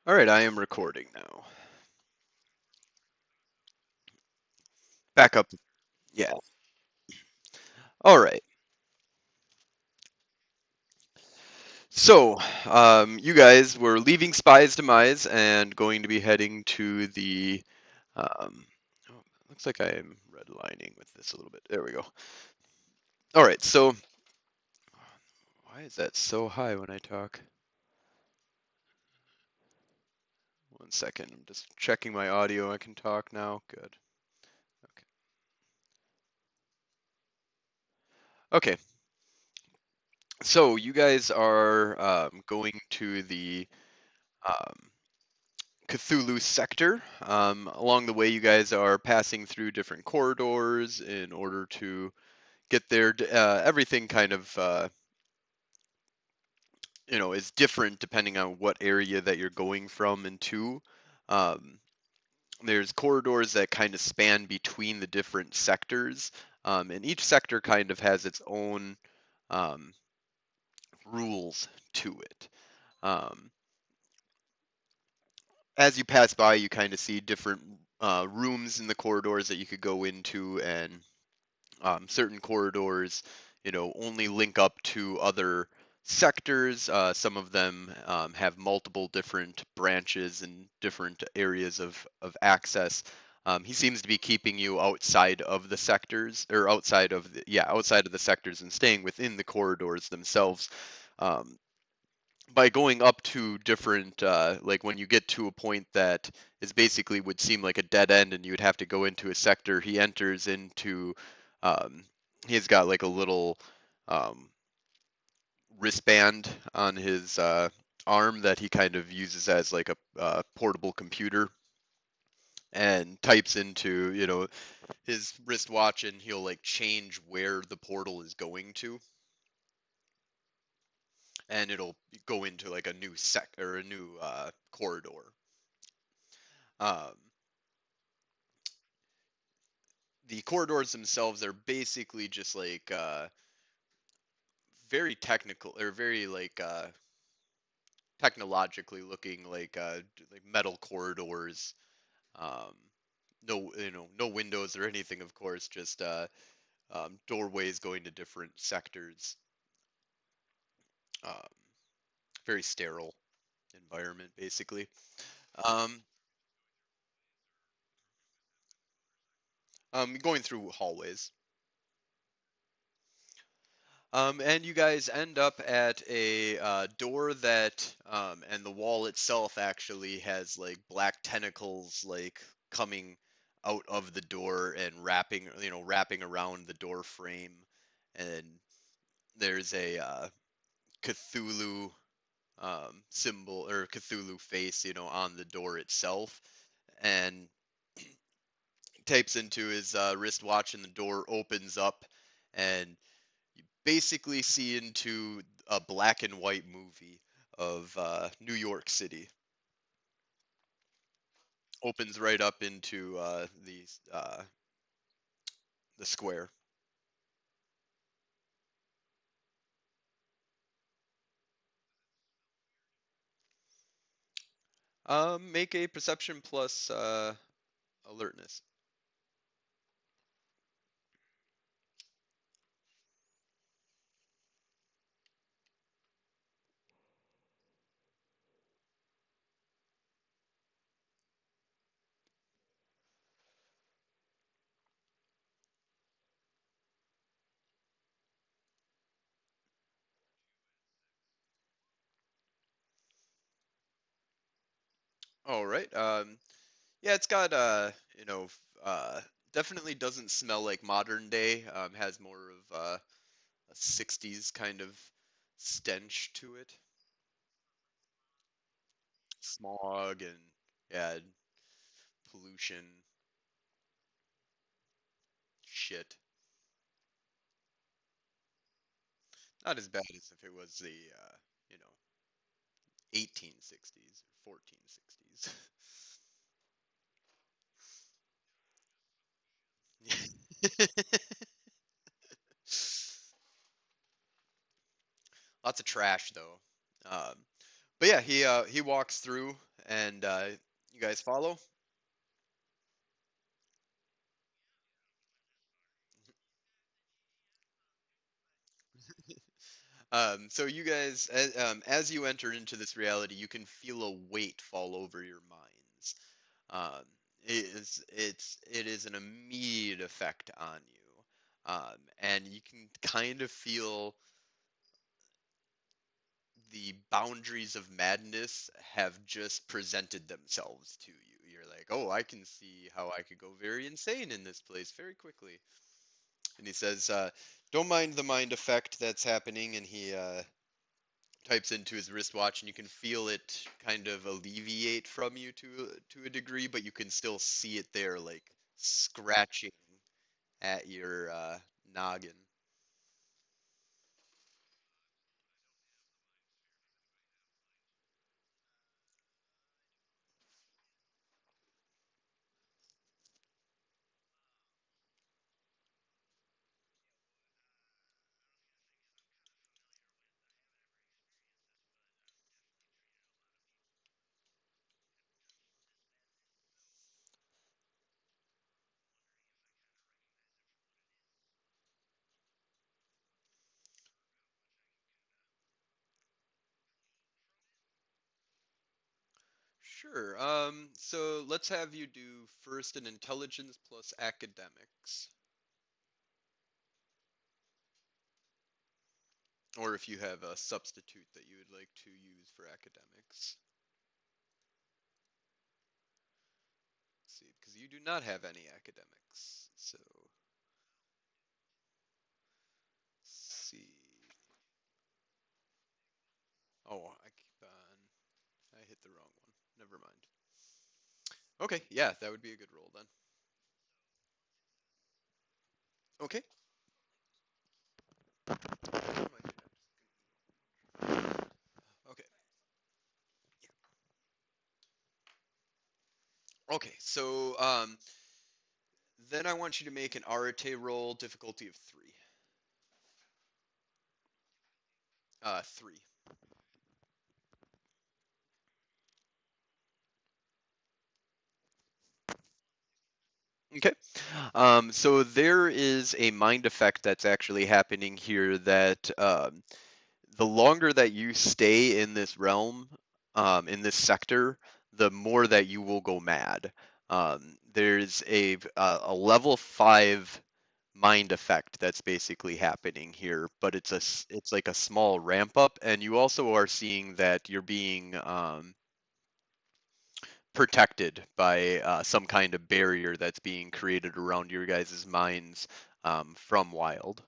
All right, I am recording now. Back up. Yeah. All right. So, you guys were leaving Spy's Demise and going to be heading to the. Oh, looks like I am redlining with this a little bit. There we go. All right. So, why is that so high when I talk? One second. I'm just checking my audio. I can talk now. Good. Okay. Okay. So, you guys are going to the um, Cthulhu sector. Along the way, you guys are passing through different corridors in order to get there. Everything kind of, is different depending on what area that you're going from and to. Um, there's corridors that kind of span between the different sectors, and each sector kind of has its own um, rules to it. Um, as you pass by, you kind of see different rooms in the corridors that you could go into, and certain corridors, only link up to other sectors. Some of them have multiple different branches and different areas of access. He seems to be keeping you outside of the sectors, or outside of the sectors, and staying within the corridors themselves. Um, by going up to different, like when you get to a point that is basically would seem like a dead end and you would have to go into a sector, he enters into, um, he's got like a little um, wristband on his arm that he kind of uses as like a portable computer, and types into, his wristwatch, and he'll like change where the portal is going to, and it'll go into like a new or a new corridor. Um, the corridors themselves are basically just like very technical, or very like technologically looking, like metal corridors. Um, no, no windows or anything, of course, just doorways going to different sectors. Um, very sterile environment, basically. Um, going through hallways. And you guys end up at a door that, and the wall itself actually has like black tentacles, like coming out of the door and wrapping around the door frame. And there's a Cthulhu symbol, or Cthulhu face, on the door itself. And types into his wristwatch, and the door opens up, and basically see into a black and white movie of New York City. Opens right up into the square. Make a perception plus alertness. All right. Yeah, it's got definitely doesn't smell like modern day. Has more of a 60s kind of stench to it. Smog and, yeah, pollution, shit. Not as bad as if it was the you know 1860s or 1460s. Lots of trash though. Um, but yeah, he walks through, and you guys follow? So you guys, as you enter into this reality, you can feel a weight fall over your minds. Um, it is an immediate effect on you, and you can kind of feel the boundaries of madness have just presented themselves to you. You're like, oh, I can see how I could go very insane in this place very quickly. And he says, don't mind the mind effect that's happening, and he types into his wristwatch, and you can feel it kind of alleviate from you to a degree, but you can still see it there, like scratching at your noggin. Sure. So let's have you do first an intelligence plus academics, or if you have a substitute that you would like to use for academics. Let's see, because you do not have any academics. So, let's see. Oh, I keep on. I hit the wrong one. Never mind. Okay, yeah, that would be a good roll then. Okay. Okay. Okay. So, then I want you to make an Arate roll, difficulty of three. Three. Okay. So there is a mind effect that's actually happening here that the longer that you stay in this realm, in this sector, the more that you will go mad. There's a level 5 mind effect that's basically happening here, but it's like a small ramp up, and you also are seeing that you're being protected by some kind of barrier that's being created around your guys' minds from Wild.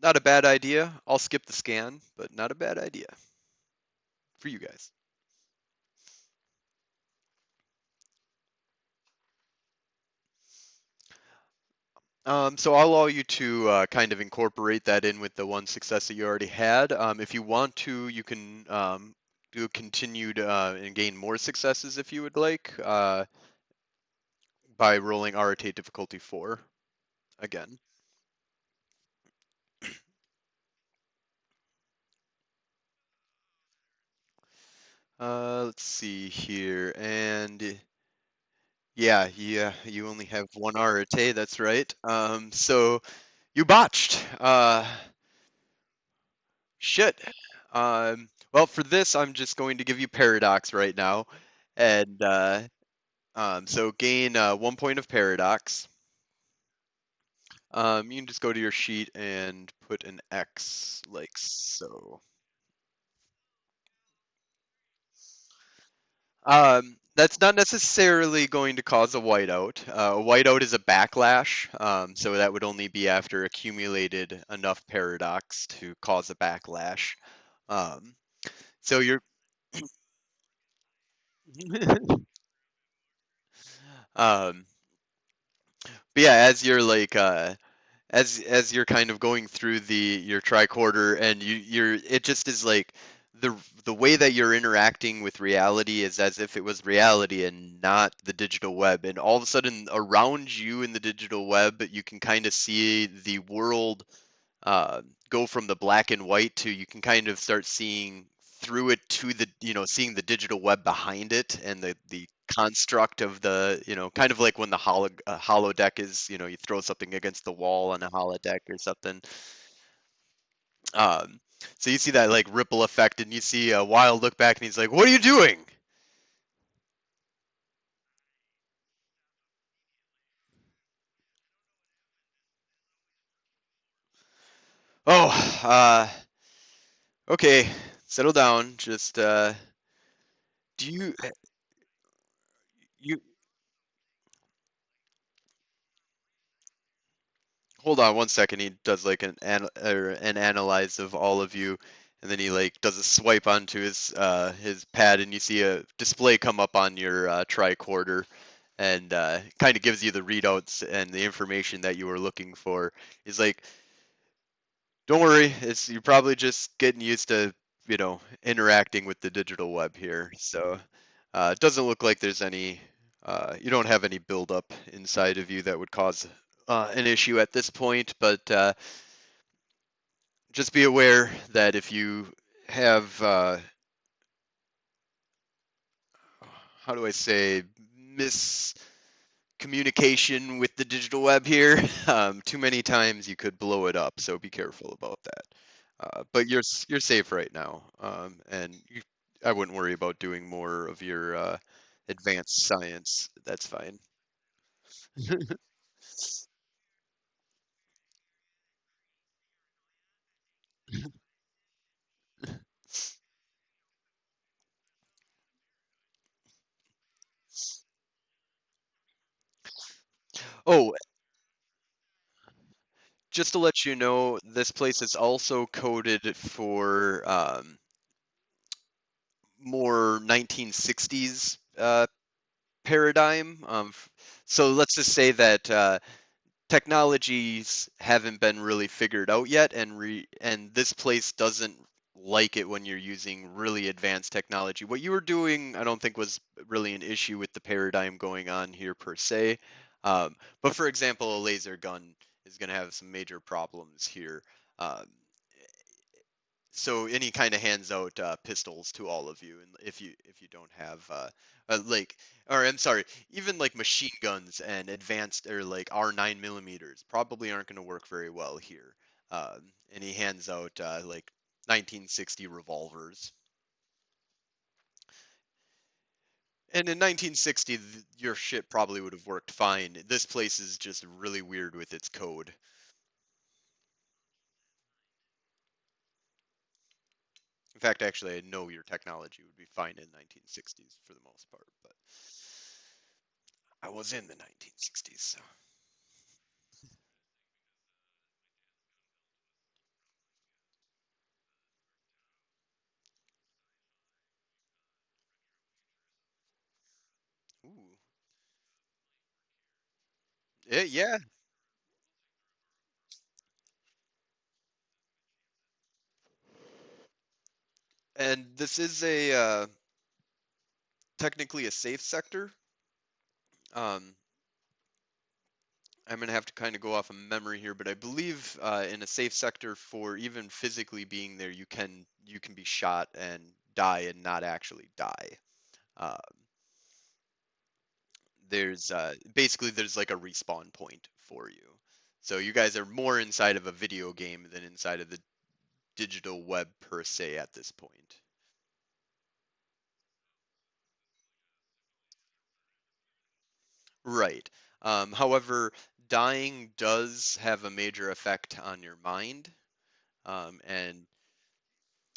Not a bad idea. I'll skip the scan, but not a bad idea for you guys. So I'll allow you to kind of incorporate that in with the one success that you already had. If you want to, you can do continued and gain more successes if you would like by rolling Arate difficulty 4 again. Let's see here, and yeah, you only have one Arate. That's right. So you botched. Shit. Well, for this, I'm just going to give you paradox right now, and so gain 1 point of paradox. You can just go to your sheet and put an X like so. That's not necessarily going to cause a whiteout. A whiteout is a backlash, so that would only be after accumulated enough paradox to cause a backlash. Um, so you're Um, but yeah, as you're like as you're kind of going through your tricorder, and you're it just is like the the way that you're interacting with reality is as if it was reality and not the digital web, and all of a sudden around you in the digital web you can kind of see the world uh, go from the black and white to you can kind of start seeing through it to the seeing the digital web behind it, and the construct of the kind of like when the holodeck is you throw something against the wall on a holodeck or something. um so you see that like ripple effect, and you see a Wild look back and he's like, what are you doing? Oh, okay, settle down, just do you hold on one second. He does like an analyze of all of you, and then he like does a swipe onto his pad, and you see a display come up on your tricorder, and kind of gives you the readouts and the information that you were looking for. He's like, "Don't worry, it's you're probably just getting used to interacting with the digital web here. So it doesn't look like there's any. You don't have any buildup inside of you that would cause an issue at this point, but just be aware that if you have how do I say miscommunication with the digital web here, too many times you could blow it up. So be careful about that. But you're safe right now, and I wouldn't worry about doing more of your advanced science. That's fine. Oh, just to let you know, this place is also coded for more 1960s paradigm. So let's just say that technologies haven't been really figured out yet, and this place doesn't like it when you're using really advanced technology. What you were doing, I don't think was really an issue with the paradigm going on here per se. But for example, a laser gun is going to have some major problems here. Um, so and he kind of hands out pistols to all of you, and if you don't have like, or I'm sorry, even like machine guns and advanced or like R9 millimeters probably aren't going to work very well here. And he hands out like 1960 revolvers, and in 1960 your shit probably would have worked fine. This place is just really weird with its code. In fact, actually, I know your technology would be fine in 1960s for the most part, but I was in the 1960s, so. Ooh. Yeah, and this is a technically a safe sector. Um, I'm gonna have to kind of go off of memory here, but I believe in a safe sector, for even physically being there, you can be shot and die and not actually die. Uh, there's basically there's like a respawn point for you. So you guys are more inside of a video game than inside of the digital web per se at this point. Right. However, dying does have a major effect on your mind. And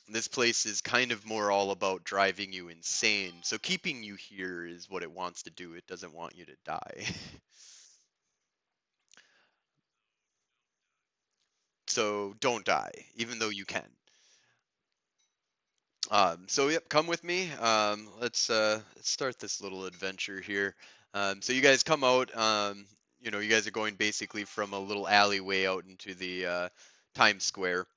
this place is kind of more all about driving you insane. So keeping you here is what it wants to do. It doesn't want you to die. So don't die, even though you can. So yep, come with me. Let's start this little adventure here. So you guys come out. You guys are going basically from a little alleyway out into the Times Square.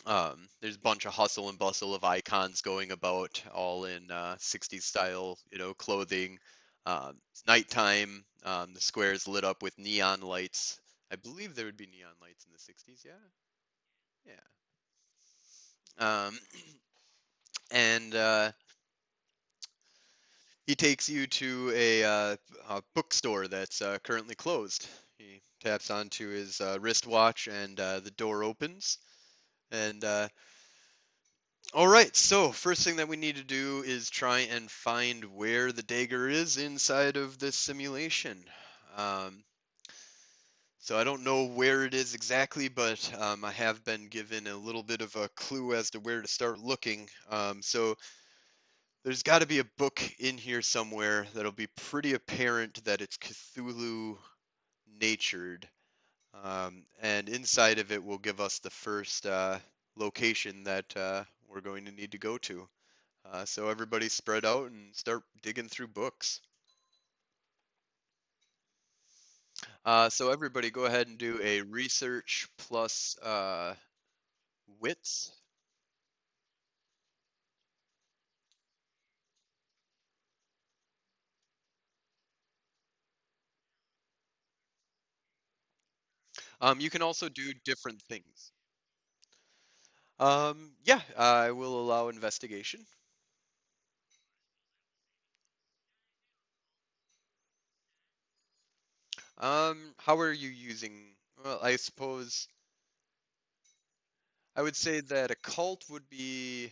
There's a bunch of hustle and bustle of icons going about, all in 60s style, clothing. It's nighttime. The square is lit up with neon lights. I believe there would be neon lights in the 60s. Yeah, yeah. Um, and he takes you to a bookstore that's currently closed. He taps onto his wristwatch, and the door opens. And all right, so first thing that we need to do is try and find where the dagger is inside of this simulation. Um, so I don't know where it is exactly, but I have been given a little bit of a clue as to where to start looking. So there's got to be a book in here somewhere that'll be pretty apparent that it's Cthulhu natured. And inside of it will give us the first location that we're going to need to go to. So everybody spread out and start digging through books. So everybody go ahead and do a research plus wits. You can also do different things. Yeah, I will allow investigation. How are you using? Well, I suppose I would say that a cult would be.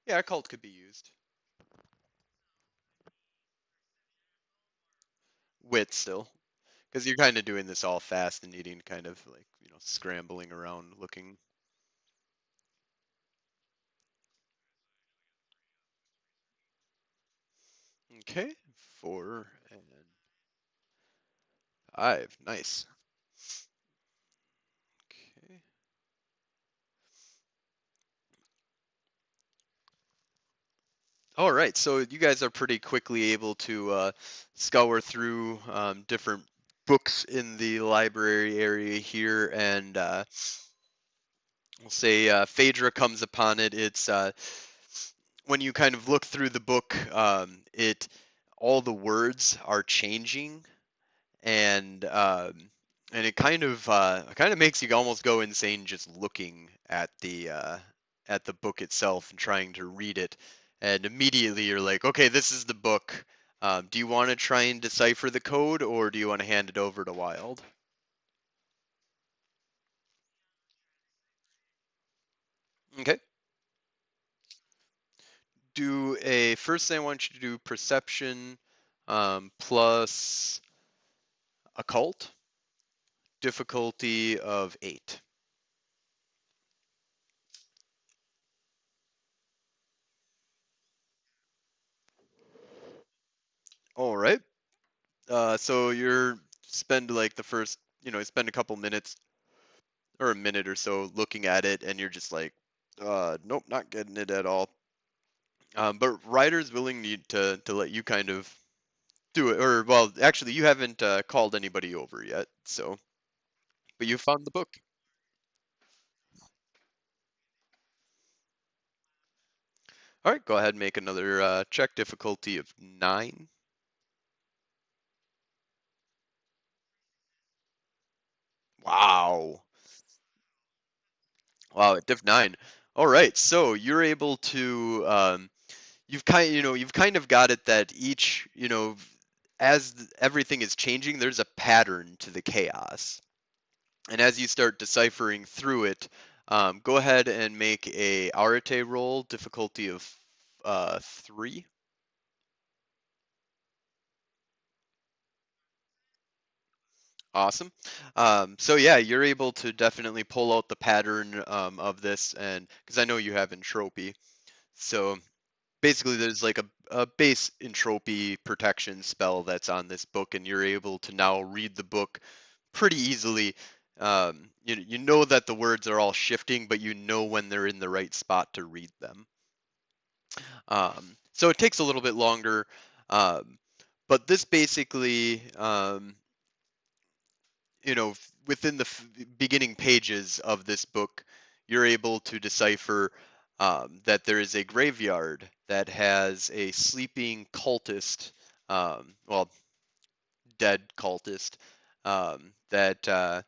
Yeah, a cult could be used. Wit still, because you're kind of doing this all fast and needing kind of like scrambling around looking. Okay, 4 and 5. Nice. Okay. All right, so you guys are pretty quickly able to scour through different books in the library area here, and we'll say Phaedra comes upon it. It's when you kind of look through the book, it all the words are changing, and it kind of makes you almost go insane just looking at the book itself and trying to read it. And immediately you're like, okay, this is the book. Do you want to try and decipher the code, or do you want to hand it over to Wild? Okay. Do a first thing I want you to do perception plus occult, difficulty of 8. All right. So you're spend like the first, spend a couple minutes or a minute or so looking at it, and you're just like, nope, not getting it at all. But Ryder's willing to let you kind of do it, or well, actually, you haven't called anybody over yet, so but you found the book. All right, go ahead and make another check, difficulty of 9. Wow, wow, diff 9. All right, so you're able to you've kind of got it that each as everything is changing, there's a pattern to the chaos. And as you start deciphering through it, go ahead and make a Arate roll, difficulty of 3. Awesome. So yeah, you're able to definitely pull out the pattern of this, and because I know you have entropy, so basically there's like a base entropy protection spell that's on this book, and you're able to now read the book pretty easily. you know that the words are all shifting, but you know when they're in the right spot to read them. So it takes a little bit longer, um, but this basically, within the beginning pages of this book, you're able to decipher that there is a graveyard that has a sleeping cultist, well, dead cultist, that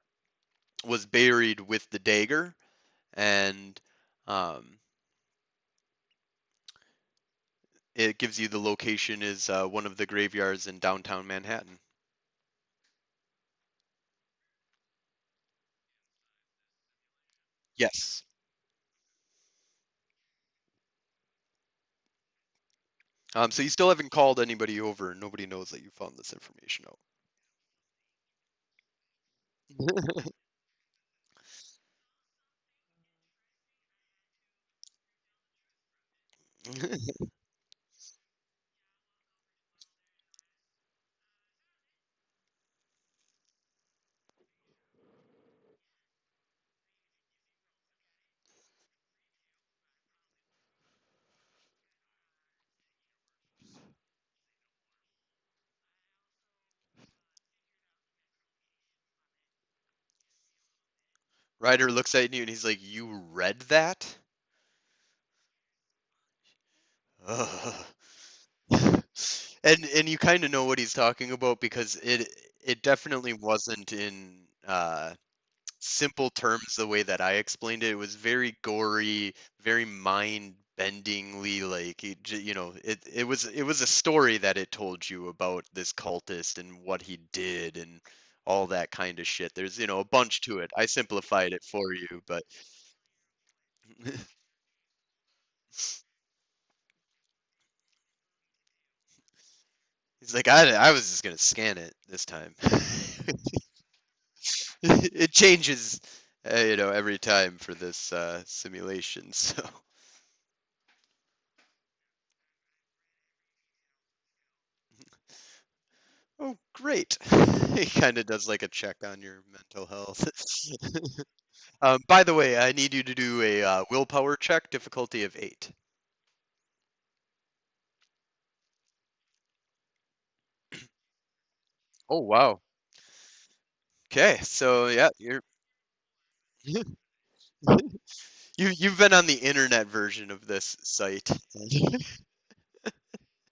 was buried with the dagger, and um, it gives you the location is one of the graveyards in downtown Manhattan. Yes. So you still haven't called anybody over, and nobody knows that you found this information out. Ryder looks at you and he's like, "You read that?" Ugh. And you kind of know what he's talking about because it definitely wasn't in simple terms the way that I explained it. It was very gory, very mind-bendingly like it was a story that it told you about this cultist and what he did and all that kind of shit. There's a bunch to it. I simplified it for you, but he's like, I was just gonna scan it this time. It changes, every time for this simulation. So, oh, great. He kind of does like a check on your mental health. By the way, I need you to do a willpower check, difficulty of 8. Oh, wow. Okay, so yeah, you've been on the internet version of this site.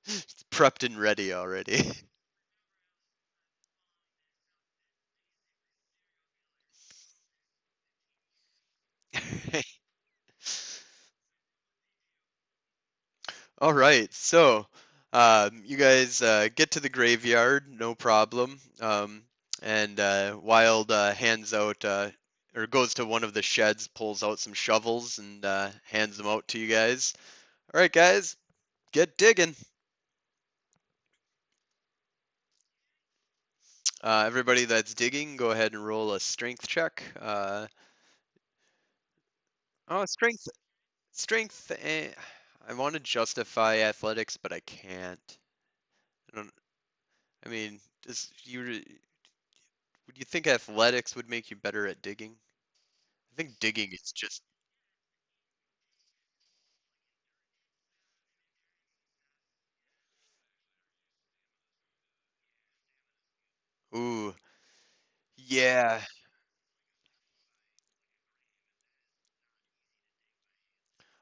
It's prepped and ready already. All right, so you guys get to the graveyard, no problem. And Wild hands out, or goes to one of the sheds, pulls out some shovels, and hands them out to you guys. All right, guys, get digging. Everybody that's digging, go ahead and roll a strength check. Oh, strength. I want to justify athletics, but I can't. I don't. I mean, does you? Would you think athletics would make you better at digging? I think digging is just. Ooh, yeah.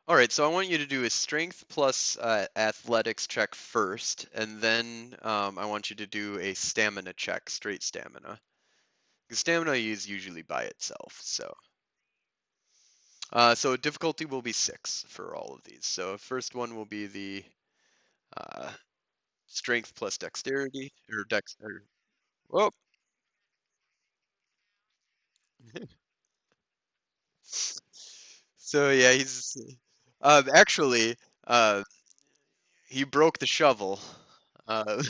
All right, so I want you to do a strength plus athletics check first, and then I want you to do a stamina check, straight stamina. Because stamina is usually by itself. So difficulty will be 6 for all of these. So first one will be the uh, strength plus dexterity, or dex, or whoa. So yeah, he's actually uh, he broke the shovel. Uh,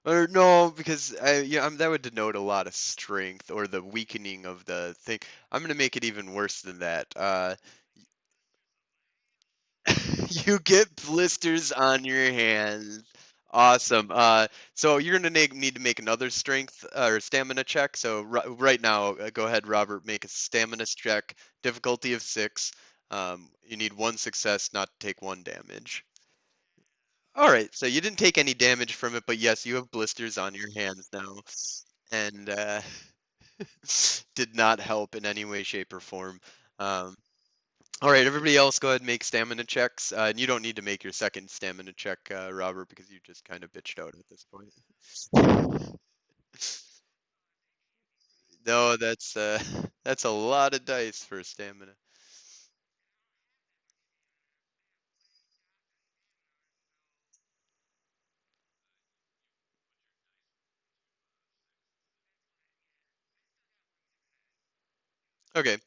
or no, because that would denote a lot of strength or the weakening of the thing. I'm gonna make it even worse than that. You get blisters on your hands. Awesome. So you're gonna need to make another strength or stamina check. So right now, go ahead, Robert, make a stamina check, difficulty of 6. You need one success, not to take one damage. All right, so you didn't take any damage from it, but yes, you have blisters on your hands now, and did not help in any way, shape, or form. Um, all right, everybody else, go ahead and make stamina checks. And you don't need to make your second stamina check, Robert, because you just kind of bitched out at this point. No, that's a lot of dice for stamina. Okay,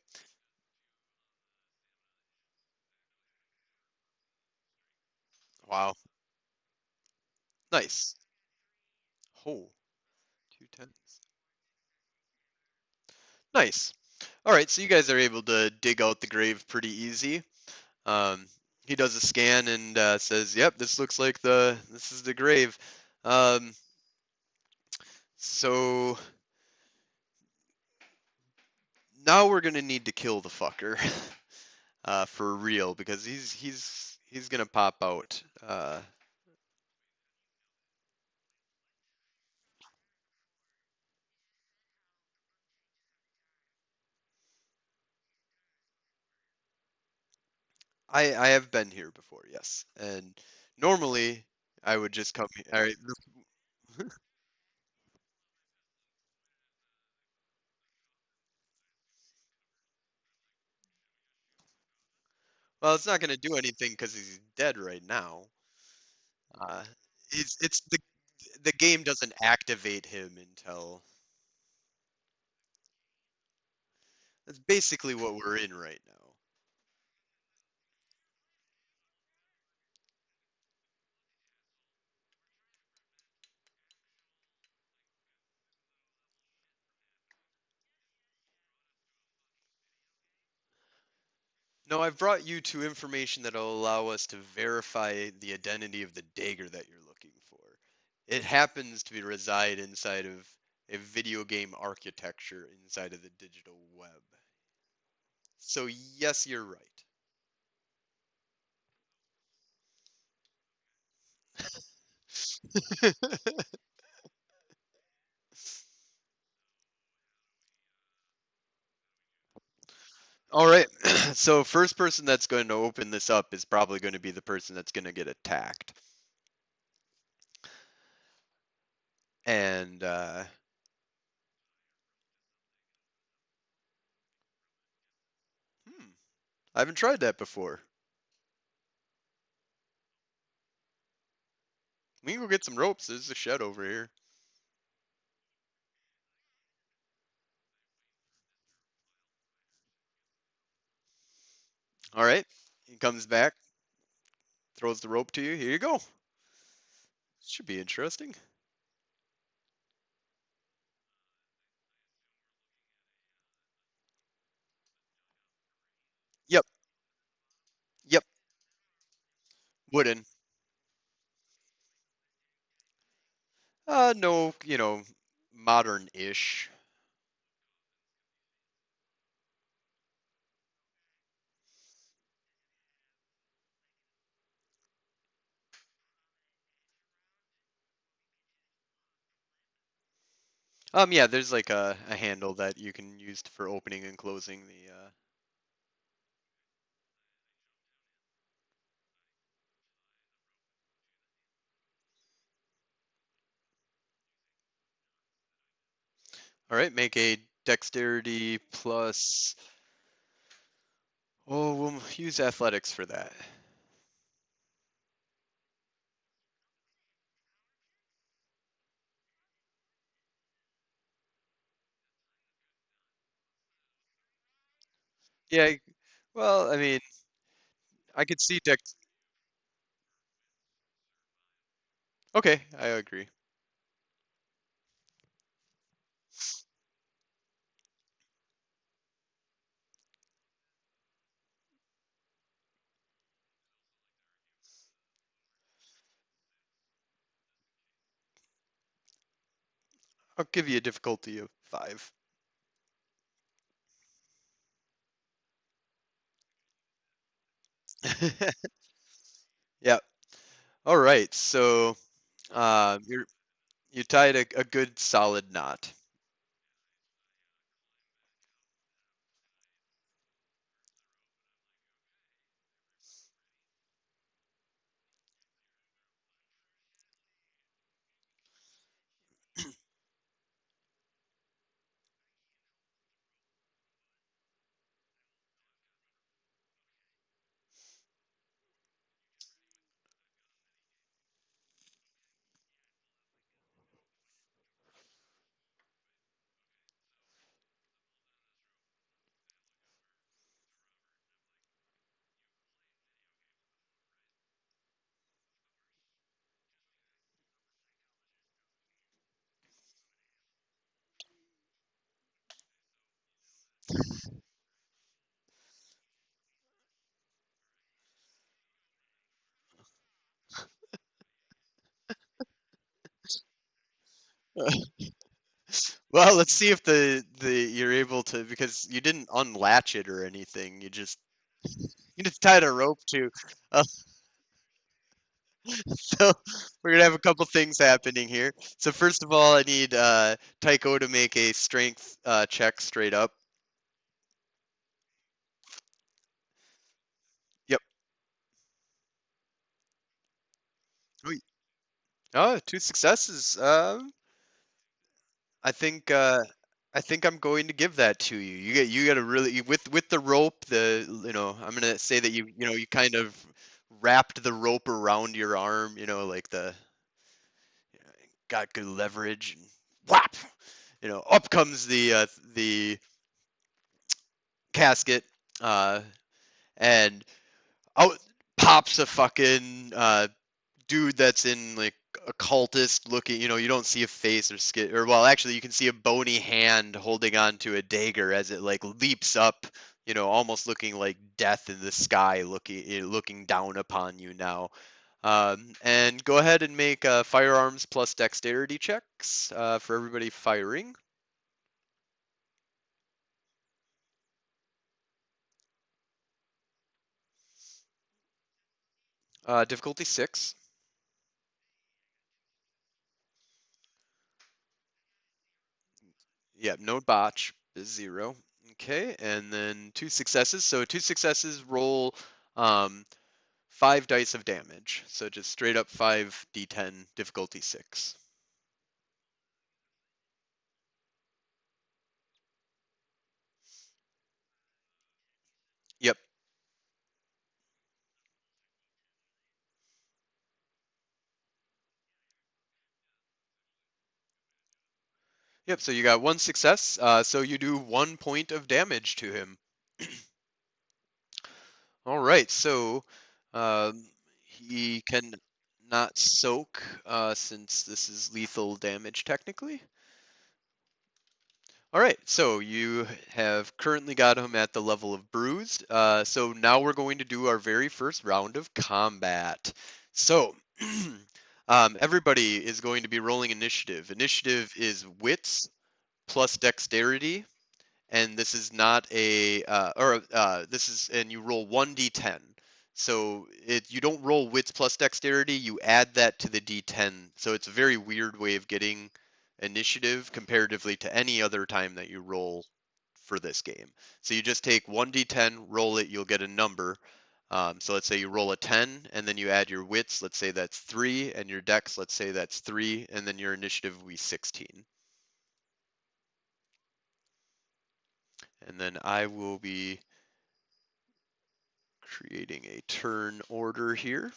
wow, nice. Oh, 2 tens. Nice. All right, so you guys are able to dig out the grave pretty easy. Um, he does a scan and says, "Yep, this is the grave." Um, so now we're gonna need to kill the fucker for real because he's gonna pop out. I have been here before, yes, and normally I would just come here. All right, well, it's not gonna do anything because he's dead right now. Uh, it's the game doesn't activate him until that's basically what we're in right now. No, I've brought you to information that'll allow us to verify the identity of the dagger that you're looking for. It happens to be reside inside of a video game architecture inside of the digital web. So yes, you're right. All right. So first person that's going to open this up is probably going to be the person that's going to get attacked. And hmm, I haven't tried that before. We can go get some ropes. There's a shed over here. All right. He comes back, throws the rope to you. Here you go. Should be interesting. Yep. Yep. Wooden. No, modern-ish. Yeah, there's like a handle that you can use for opening and closing the. All right, make a dexterity plus. Oh, we'll use athletics for that. Yeah. Well, I mean, I could see dex. Okay, I agree. I'll give you a difficulty of 5. Yeah. All right. So you tied a good solid knot. Well, let's see if the you're able to, because you didn't unlatch it or anything. You just tied a rope to. Uh, so we're gonna have a couple things happening here. So first of all, I need Tycho to make a strength check straight up. Yep. Oh, oh, 2 successes. I think I think I'm going to give that to you. You get a really with the rope. I'm gonna say that you kind of wrapped the rope around your arm. Like got good leverage and whap. Up comes the casket, uh, and out pops a fucking dude that's in like a cultist looking. You don't see a face or skin, or well, actually, you can see a bony hand holding onto a dagger as it like leaps up. Almost looking like death in the sky, looking down upon you now. And go ahead and make firearms plus dexterity checks for everybody firing. Difficulty 6. Yeah, no botch is 0. Okay, and then 2 successes. So 2 successes roll um, 5 dice of damage. So just straight up 5d10, difficulty 6. Yep. Yep. So you got 1 success. So you do 1 point of damage to him. All right. So he can not soak since this is lethal damage technically. All right, so you have currently got him at the level of bruised. So now we're going to do our very first round of combat. So everybody is going to be rolling initiative. Initiative is wits plus dexterity, and this is not a or this is, and you roll 1d10. So you don't roll wits plus dexterity, you add that to the d10. So it's a very weird way of getting initiative comparatively to any other time that you roll for this game. So you just take 1d10, roll it, you'll get a number. So let's say you roll a 10 and then you add your wits, let's say that's 3, and your dex, let's say that's 3, and then your initiative will be 16. And then I will be creating a turn order here.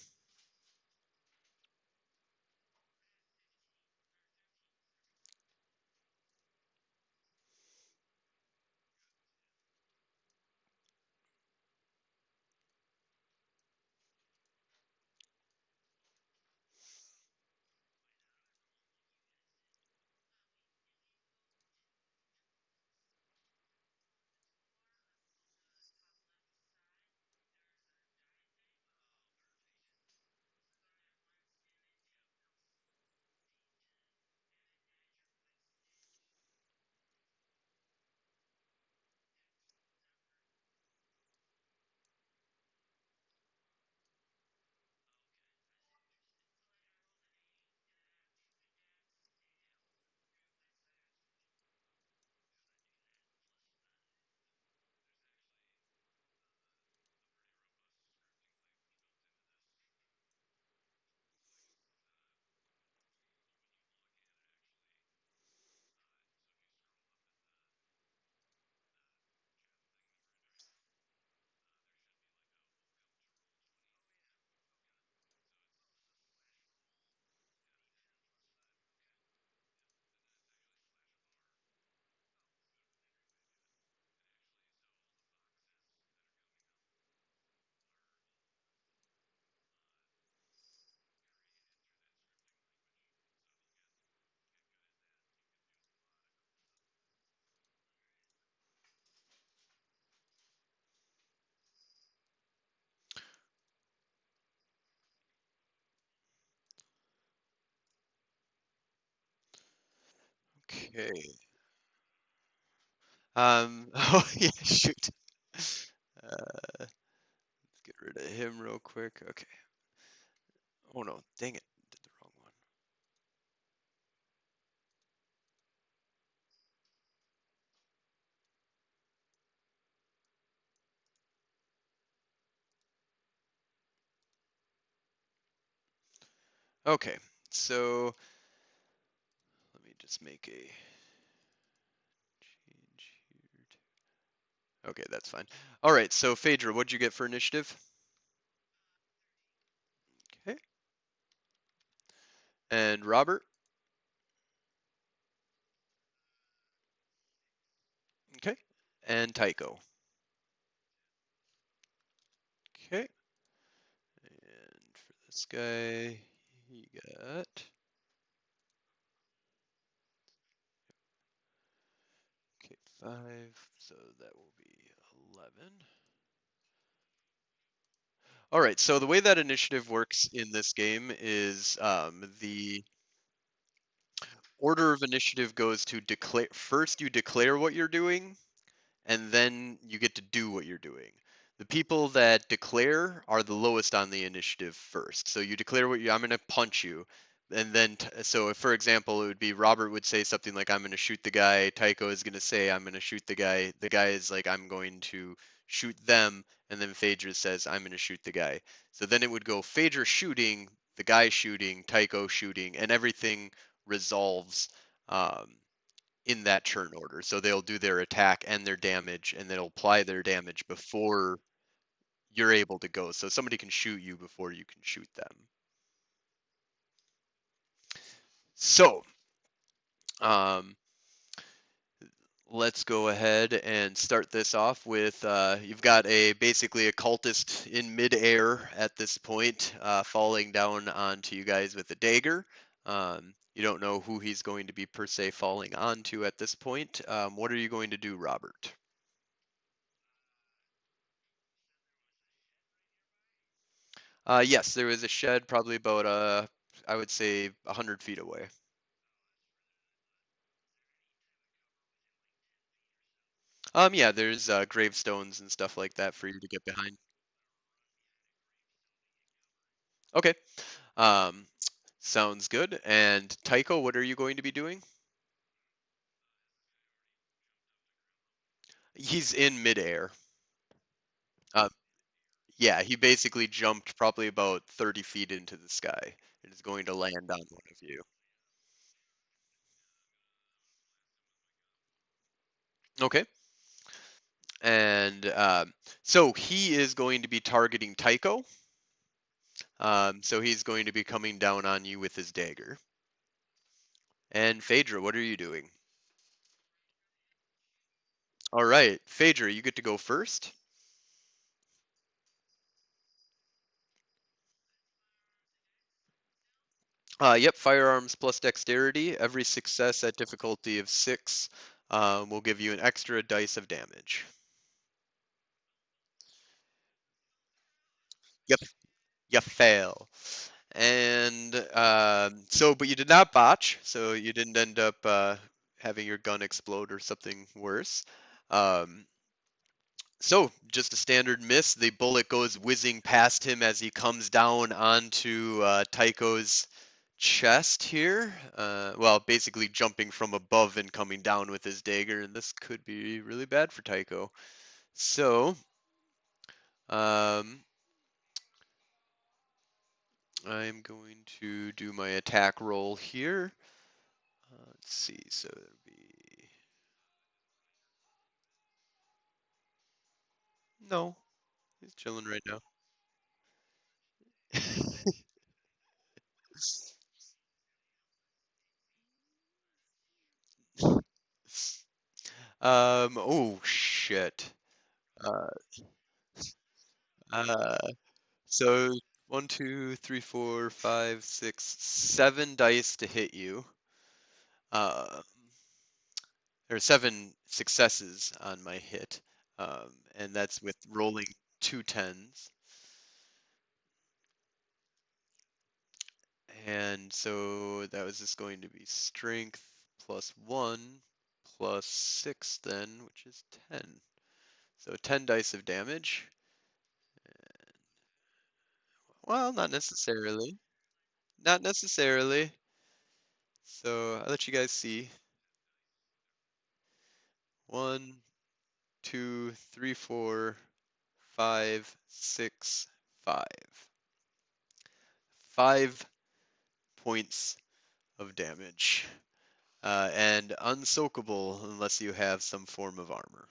Okay. Oh yeah, shoot. Let's get rid of him real quick. Okay. Oh no, dang it. Did the wrong one. Okay. So let me just make a change here. Okay, that's fine. All right, so Phaedra, what'd you get for initiative? Okay. And Robert? Okay. And Tycho? Okay. And for this guy, he got okay, 5, so that will be 11. All right, so the way that initiative works in this game is the order of initiative goes to declare. First, you declare what you're doing, and then you get to do what you're doing. The people that declare are the lowest on the initiative first. So you declare what you I'm going to punch you. And then so if, for example, it would be Robert would say something like I'm going to shoot the guy, Tycho is going to say I'm going to shoot the guy. The guy is like I'm going to shoot them, and then Phaedra says I'm going to shoot the guy. So then it would go Phaedra shooting, the guy shooting, Tycho shooting, and everything resolves in that turn order. So they'll do their attack and their damage, and they'll apply their damage before you're able to go. So somebody can shoot you before you can shoot them. So um, let's go ahead and start this off with you've got a basically a cultist in midair at this point, falling down onto you guys with a dagger. You don't know who he's going to be per se falling onto at this point. What are you going to do, Robert? Yes, there was a shed probably about I would say 100 feet away. Yeah, there's gravestones and stuff like that for you to get behind. Okay. Um, sounds good. And Tycho, what are you going to be doing? He's in midair. Uh, yeah, he basically jumped probably about 30 feet into the sky and is going to land on one of you. Okay. And so he is going to be targeting Tycho. So he's going to be coming down on you with his dagger. And Phaedra, what are you doing? All right, Phaedra, you get to go first. Yep, firearms plus dexterity. Every success at difficulty of 6 will give you an extra dice of damage. Yep, you fail. And but you did not botch, so you didn't end up having your gun explode or something worse. Um, So, just a standard miss. The bullet goes whizzing past him as he comes down onto Tycho's chest here. Well, basically jumping from above and coming down with his dagger, and this could be really bad for Tycho. So, um, I'm going to do my attack roll here. Let's see. So it'll be no. He's chilling right now. Oh shit. Uh, uh, So one, two, three, four, five, six, 7 dice to hit you. Uh, there are 7 successes on my hit, and that's with rolling 2 10s. And so that was just going to be strength plus 1 plus 6 then, which is 10. So 10 dice of damage. Well, not necessarily. Not necessarily. So I'll let you guys see. 1, 2, 3, 4, 5, 6, 5. 5 points of damage. And unsoakable unless you have some form of armor.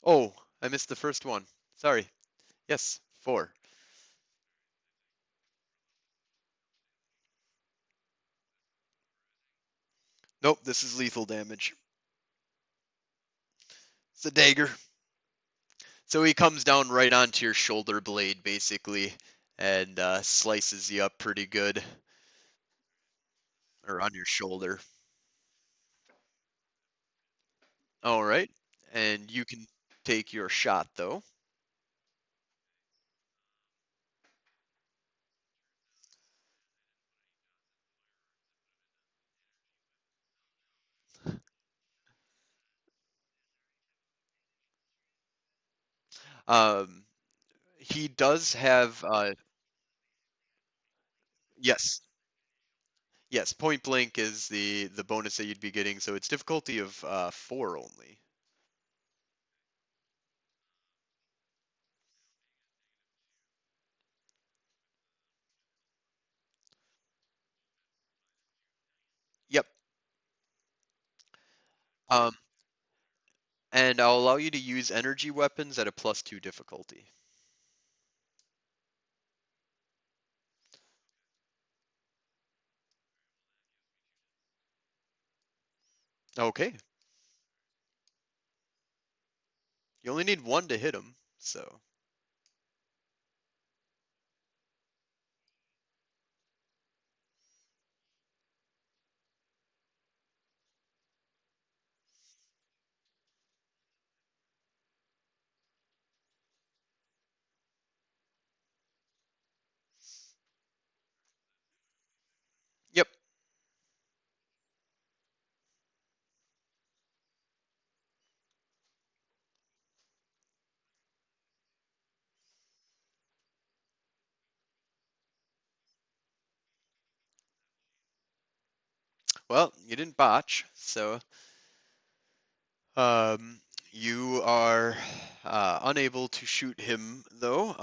Oh, I missed the first one. Sorry. Yes, 4. Nope, this is lethal damage. It's a dagger. So he comes down right onto your shoulder blade, basically, and slices you up pretty good. Or on your shoulder. All right. And you can take your shot, though. Um, he does have, yes, yes, point blank is the bonus that you'd be getting, so it's difficulty of 4 only. Yep. Um, and I'll allow you to use energy weapons at a +2 difficulty. Okay. You only need 1 to hit him, so. Yep. Well, you didn't botch, so um, you are unable to shoot him though.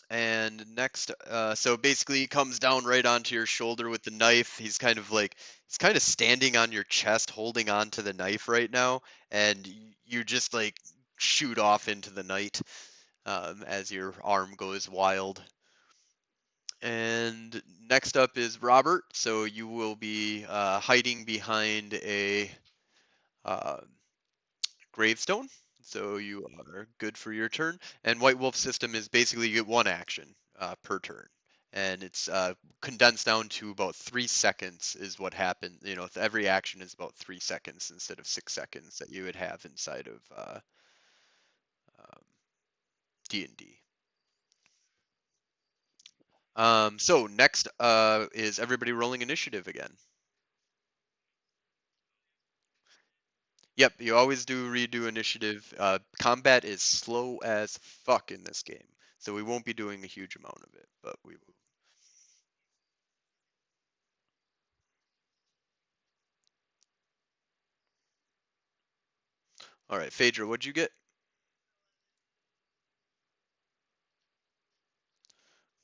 And next, so basically he comes down right onto your shoulder with the knife. He's kind of standing on your chest, holding on to the knife right now, and you just like shoot off into the night as your arm goes wild. And next up is Robert. So you will be hiding behind a uh, gravestone. So you are good for your turn. And White Wolf system is basically you get 1 action per turn. And it's condensed down to about 3 seconds is what happens. You know, every action is about 3 seconds instead of 6 seconds that you would have inside of um, D&D. So next is everybody rolling initiative again. Yep, you always do redo initiative. Combat is slow as fuck in this game, so we won't be doing a huge amount of it, but we will. All right, Phaedra, what'd you get?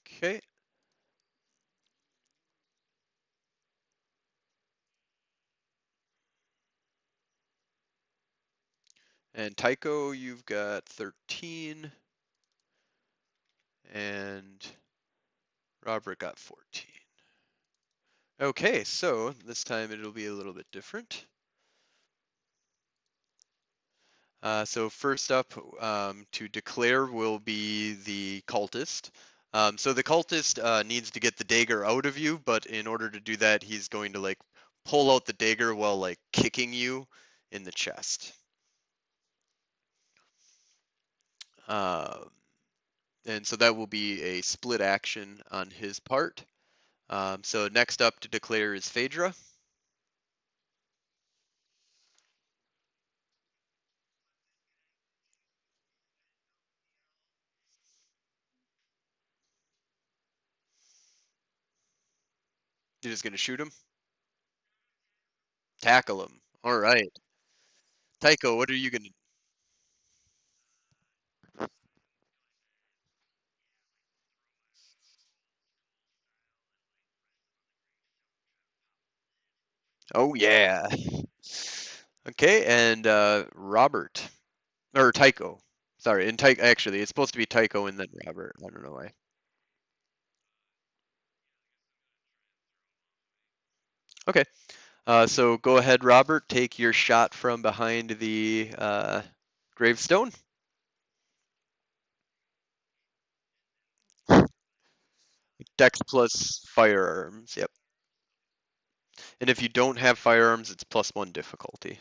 Okay, and Tycho, you've got 13, and Robert got 14. Okay, so this time it'll be a little bit different. So first up to declare will be the cultist. So the cultist needs to get the dagger out of you, but in order to do that, he's going to like pull out the dagger while like kicking you in the chest. Um, And so that will be a split action on his part. So next up to declare is Phaedra. You're just going to shoot him? Tackle him. All right. Tycho, what are you going to... Oh, yeah. Okay, and Robert. Or Tycho. Sorry, and Tycho, actually, it's supposed to be Tycho and then Robert. I don't know why. Okay, so go ahead, Robert. Take your shot from behind the gravestone. Dex plus firearms. Yep. And if you don't have firearms, it's +1 difficulty.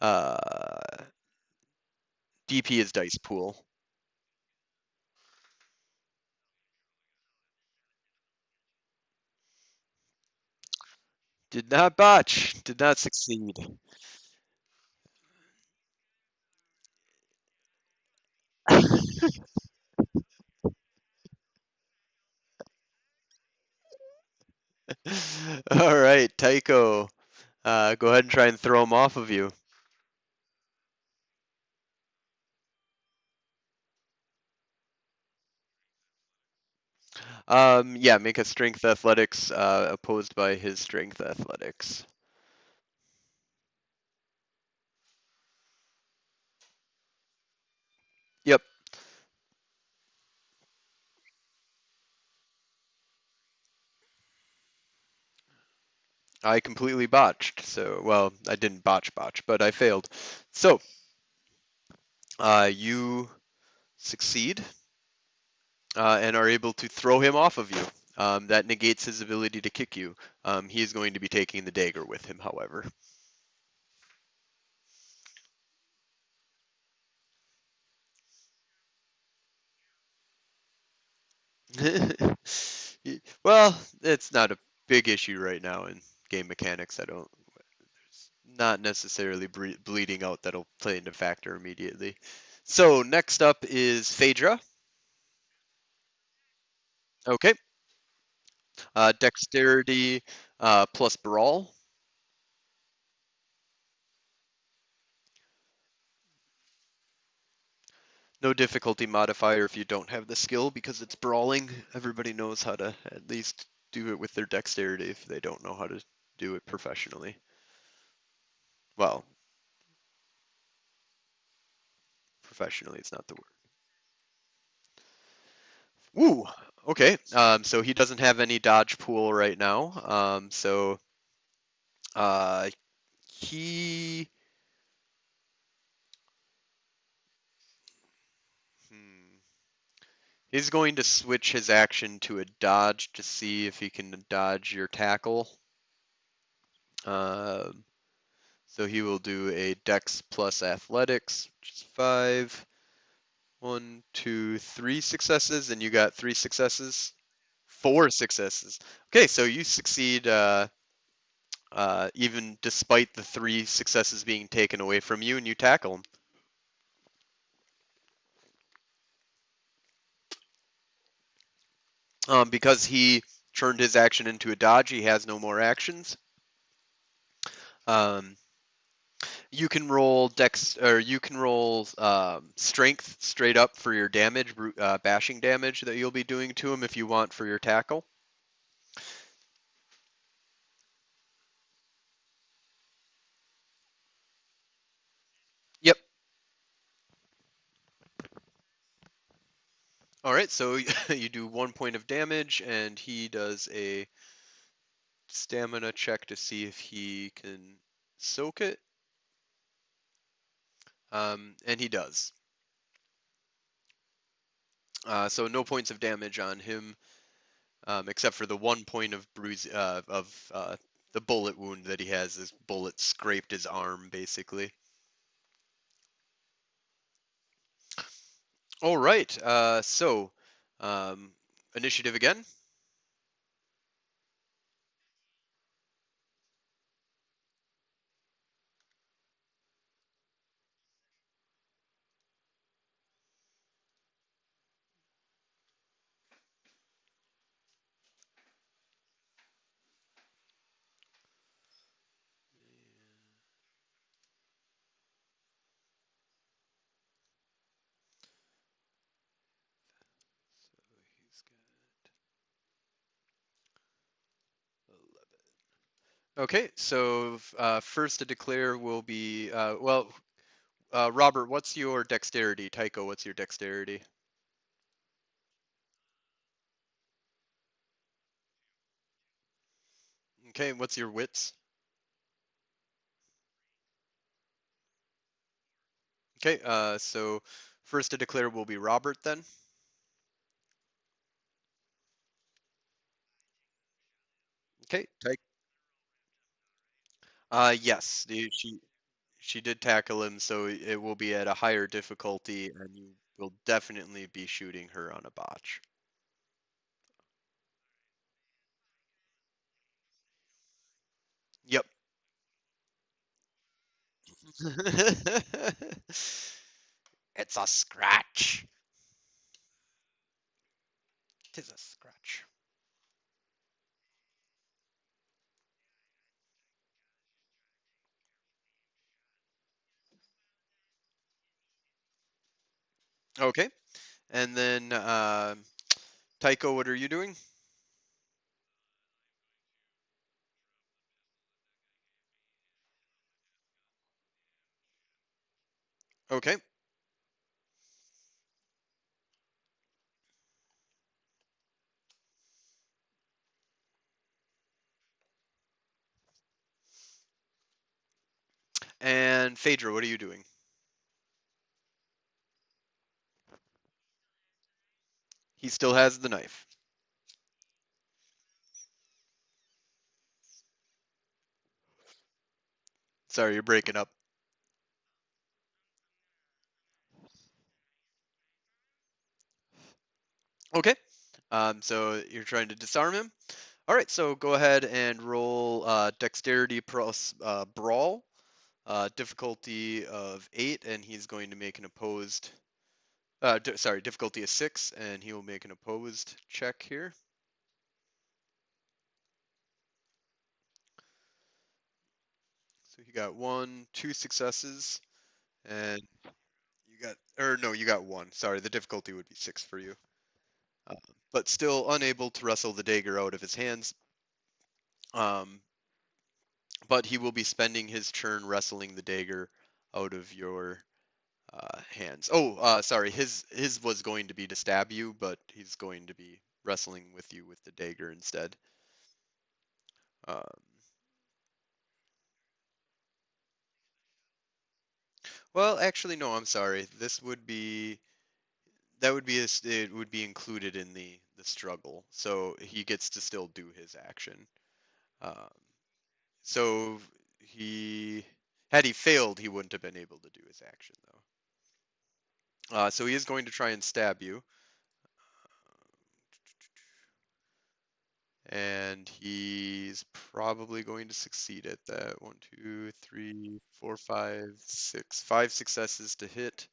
Uh, DP is dice pool. Did not botch. Did not succeed. All right, Tycho. Go ahead and try and throw him off of you. Yeah, make a strength athletics opposed by his strength athletics. Yep, I completely botched. So, well, I didn't botch, but I failed. So, you succeed and are able to throw him off of you. That negates his ability to kick you. He is going to be taking the dagger with him, however. Well, it's not a big issue right now in game mechanics. I don't, it's not necessarily bleeding out that'll play into factor immediately. So next up is Phaedra. Okay, dexterity plus brawl. No difficulty modifier if you don't have the skill because it's brawling. Everybody knows how to at least do it with their dexterity if they don't know how to do it professionally. Well, professionally, it's not the word. Woo! Okay, so he doesn't have any dodge pool right now. So uh, he hmm, he's going to switch his action to a dodge to see if he can dodge your tackle. Um, so he will do a Dex plus Athletics, which is 5. 1, 2, 3 successes, and you got 3 successes. 4 successes. Okay, so you succeed even despite the 3 successes being taken away from you, and you tackle him. Because he turned his action into a dodge, he has no more actions. Um, you can roll dex, or you can roll strength straight up for your damage, bashing damage that you'll be doing to him if you want for your tackle. Yep. All right, so you do 1 point of damage, and he does a stamina check to see if he can soak it. And he does. So no points of damage on him, except for the 1 point of bruise of the bullet wound that he has. His bullet scraped his arm, basically. All right. So initiative again. So he's got 11. Okay, so first to declare will be Robert, what's your dexterity? Tycho, what's your dexterity? Okay, what's your wits? Okay, so first to declare will be Robert then. Okay, yes, she did tackle him, so it will be at a higher difficulty, and you will definitely be shooting her on a botch. Yep. It's a scratch. Tis a scratch. Okay, and then Tycho, what are you doing? Okay, and Phaedra, what are you doing? He still has the knife. Sorry, you're breaking up. Okay, so you're trying to disarm him. All right, so go ahead and roll dexterity plus brawl, difficulty of 8, and he's going to make an opposed. Sorry, difficulty is 6, and he will make an opposed check here. So he got 1, 2 successes, and you got, or no, you got 1. Sorry, the difficulty would be 6 for you. Uh, but still unable to wrestle the dagger out of his hands. Um, but he will be spending his turn wrestling the dagger out of your hands. Oh, sorry, his was going to be to stab you, but he's going to be wrestling with you with the dagger instead. Um, well, actually, no, I'm sorry. This would be that would be it would be included in the struggle, so he gets to still do his action. Um, so he had he failed, he wouldn't have been able to do his action though. So he is going to try and stab you, and he's probably going to succeed at that. One, two, three, four, five, six, 5 successes to hit.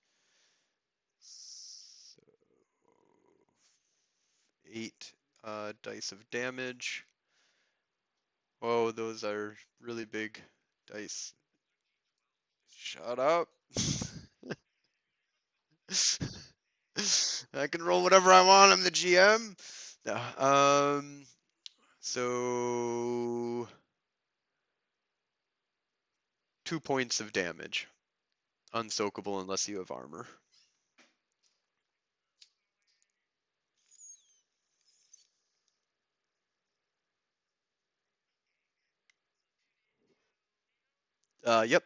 So 8 dice of damage. Whoa, those are really big dice. Shut up. I can roll whatever I want. I'm the GM. No, so 2 points of damage. Unsoakable unless you have armor. Yep.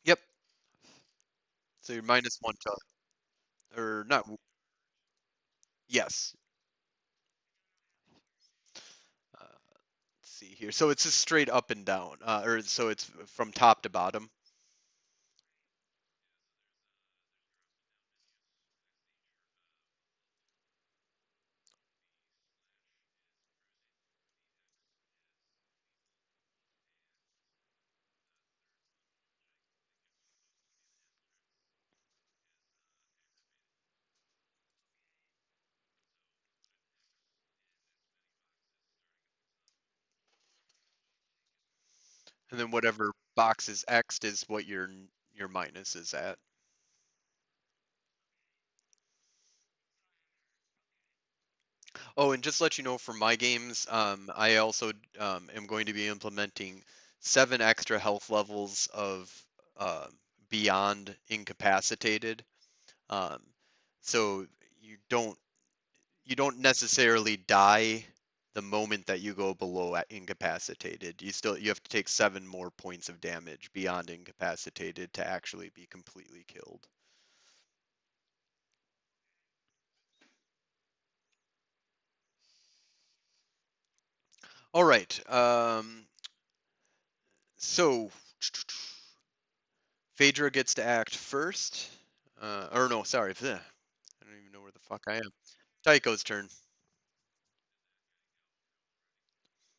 Yep. So you're -1 or not. Yes. Let's see here. So it's just straight up and down, or so it's from top to bottom. And then whatever box is X'd is what your minus is at. Oh, and just to let you know, for my games, I also am going to be implementing 7 extra health levels of uh, beyond incapacitated. Um, so you don't you don't necessarily die the moment that you go below incapacitated. You have to take 7 more points of damage beyond incapacitated to actually be completely killed. All right. So Phaedra gets to act first. Or no, sorry. I don't even know where the fuck I am. Tycho's turn.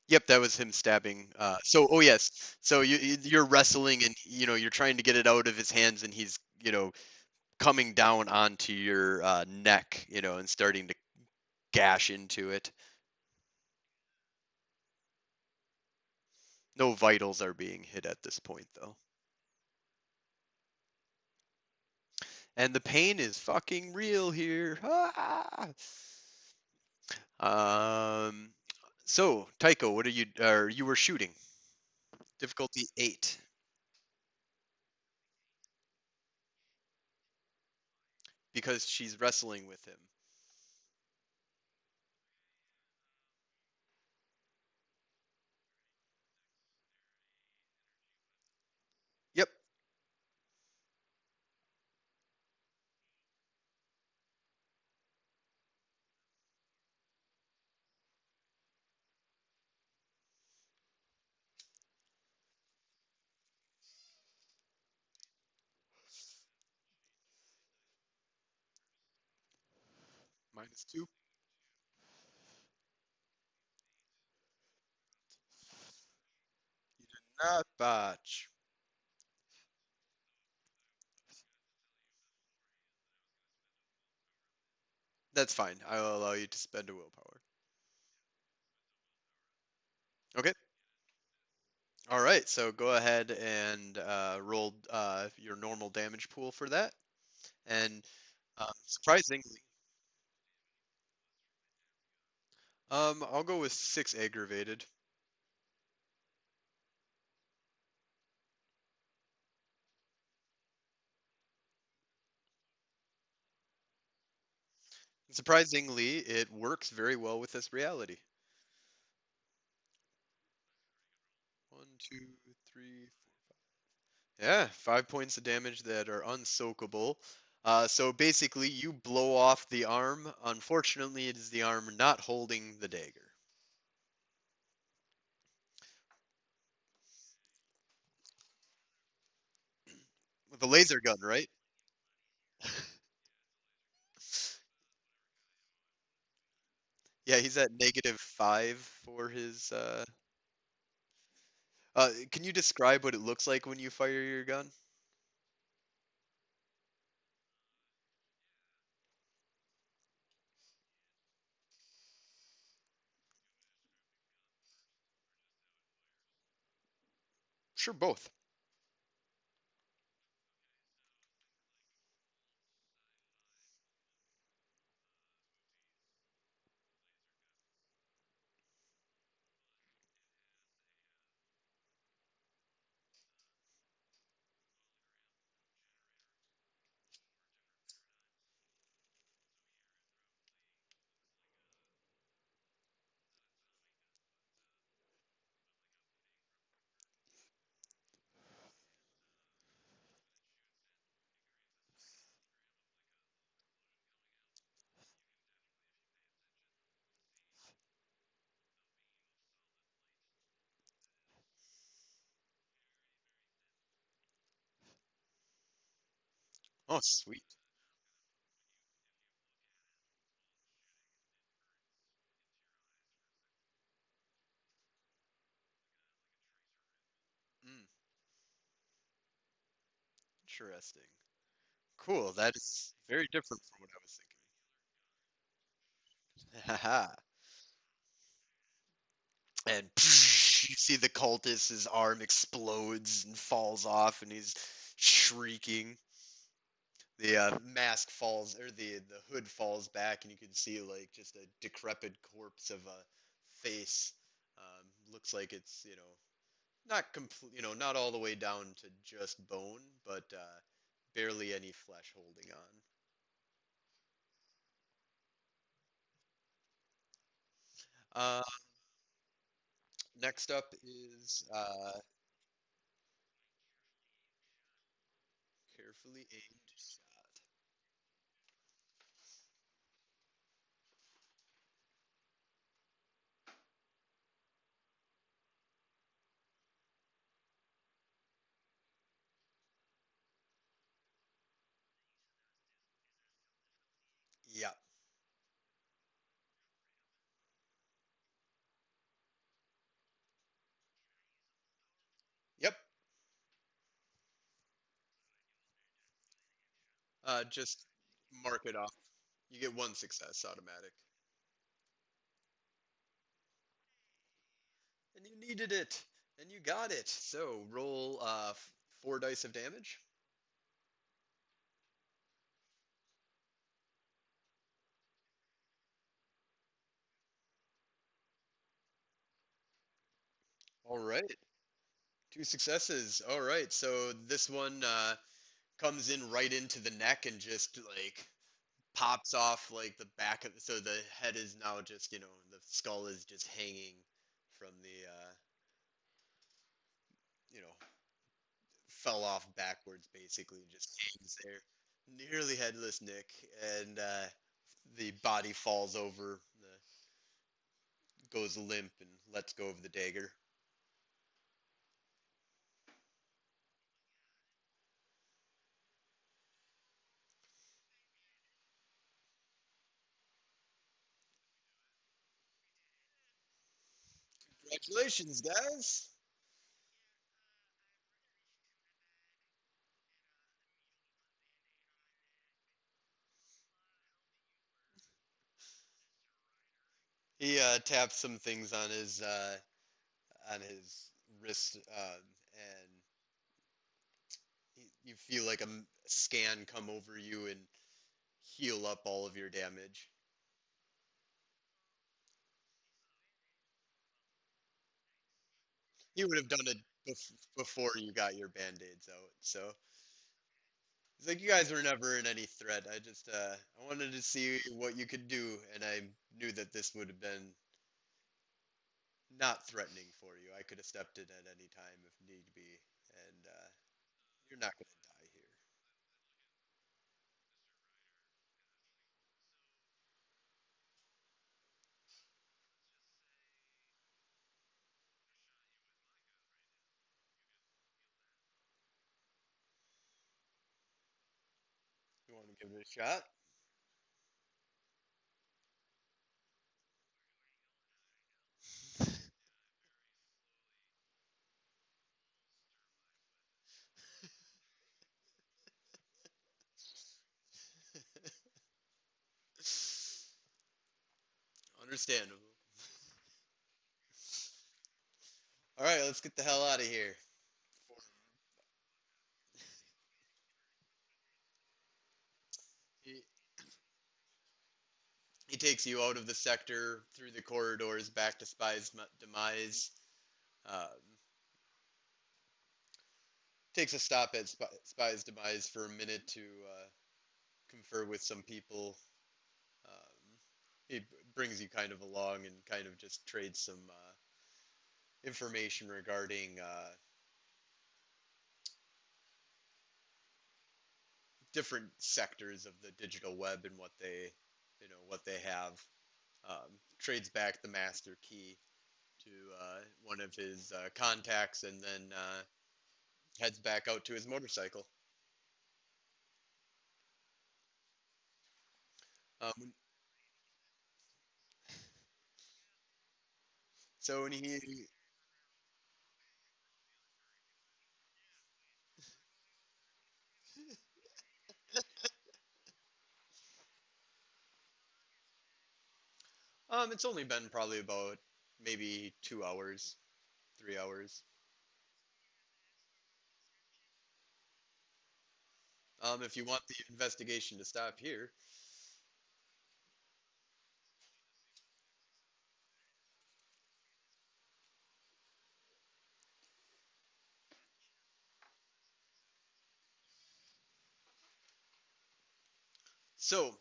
Yep, that was him stabbing. Oh yes. So you're wrestling and you're trying to get it out of his hands and he's coming down onto your neck, and starting to gash into it. No vitals are being hit at this point though. And the pain is fucking real here. Ah! Um, so, Tycho, what are you were shooting? Difficulty 8. Because she's wrestling with him. Yep. -2. You did not botch. That's fine. I will allow you to spend a willpower. Okay. All right. So go ahead and roll your normal damage pool for that. And surprisingly, I'll go with 6 aggravated. Surprisingly, it works very well with this reality. 1, 2, 3, 4. Yeah, 5 points of damage that are unsoakable. So basically, you blow off the arm. Unfortunately, it is the arm not holding the dagger. With a laser gun, right? Yeah, he's at -5 for his. Can you describe what it looks like when you fire your gun? Sure, both. Oh, sweet. Mm, interesting. Cool. That is very different from what I was thinking. Haha. And you see the cultist, his arm explodes and falls off, and he's shrieking. The mask falls, or the hood falls back, and you can see like just a decrepit corpse of a face. Looks like it's not complete, not all the way down to just bone, but barely any flesh holding on. Uh, Next up is carefully aimed shot. Yeah. Yep. Just mark it off. You get one success automatic. And you needed it. And you got it. So roll 4 dice of damage. All right. Two successes. All right. So this one comes in right into the neck and just like pops off like the back of, so the head is now just, the skull is just hanging from the you know fell off backwards, basically just hangs there, nearly headless Nick. And the body falls over, goes limp, and lets go of the dagger. Congratulations, guys. He taps some things on his wrist, and you feel like a scan come over you and heal up all of your damage. You would have done it before you got your band-aids out. So it's like you guys were never in any threat. I wanted to see what you could do, and I knew that this would have been not threatening for you. I could have stepped in at any time if need be, and you're not going to die here. You want to give it a shot? Understandable. All right, let's get the hell out of here. He, he takes you out of the sector, through the corridors, back to Spy's demise. Um, Takes a stop at Spy's demise for a minute to confer with some people. Um, he brings you kind of along and kind of just trades some information regarding different sectors of the digital web and what they have. Trades back the master key to one of his contacts, and then heads back out to his motorcycle. Um, so when he, it's only been probably about maybe 2 hours. 3 hours. If you want the investigation to stop here. So,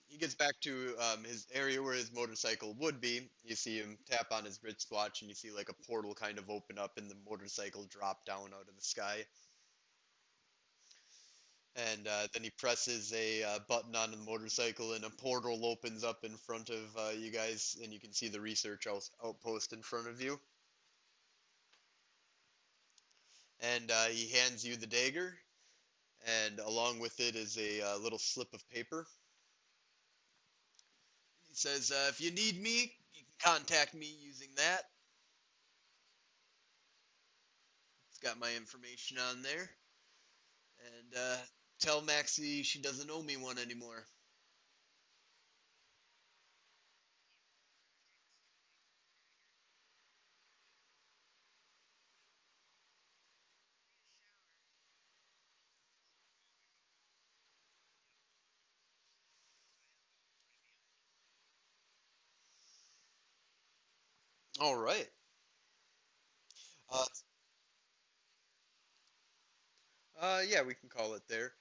he gets back to his area where his motorcycle would be. You see him tap on his wristwatch, and you see like a portal kind of open up, and the motorcycle drop down out of the sky. And then he presses a button on the motorcycle, and a portal opens up in front of you guys, and you can see the research outpost in front of you. And he hands you the dagger, and along with it is a little slip of paper. He says, if you need me, you can contact me using that. It's got my information on there. And tell Maxie she doesn't owe me one anymore. All right. Uh, yeah, we can call it there.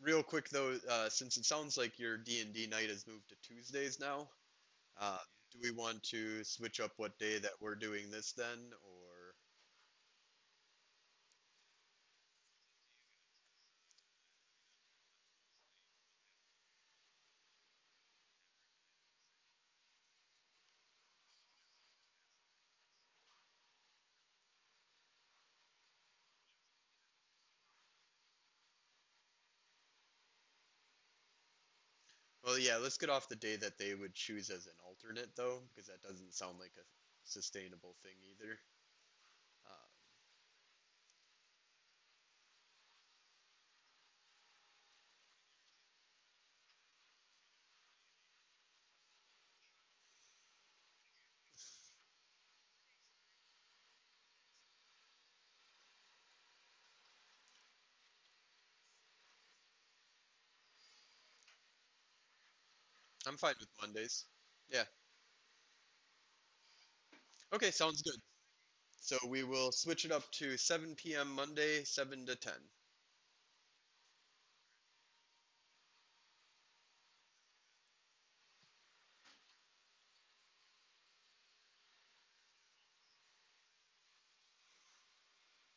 Real quick though, since it sounds like your D&D night has moved to Tuesdays now, uh, do we want to switch up what day that we're doing this then, or? Well, yeah, let's get off the day that they would choose as an alternate though, because that doesn't sound like a sustainable thing either. Uh, I'm fine with Mondays. Yeah. Okay, sounds good. So we will switch it up to 7 p.m. Monday, 7 to 10.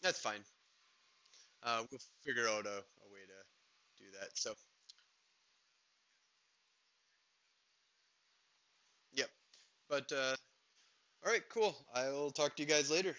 That's fine. We'll figure out a way to do that. So, yep. But all right, cool. I'll talk to you guys later.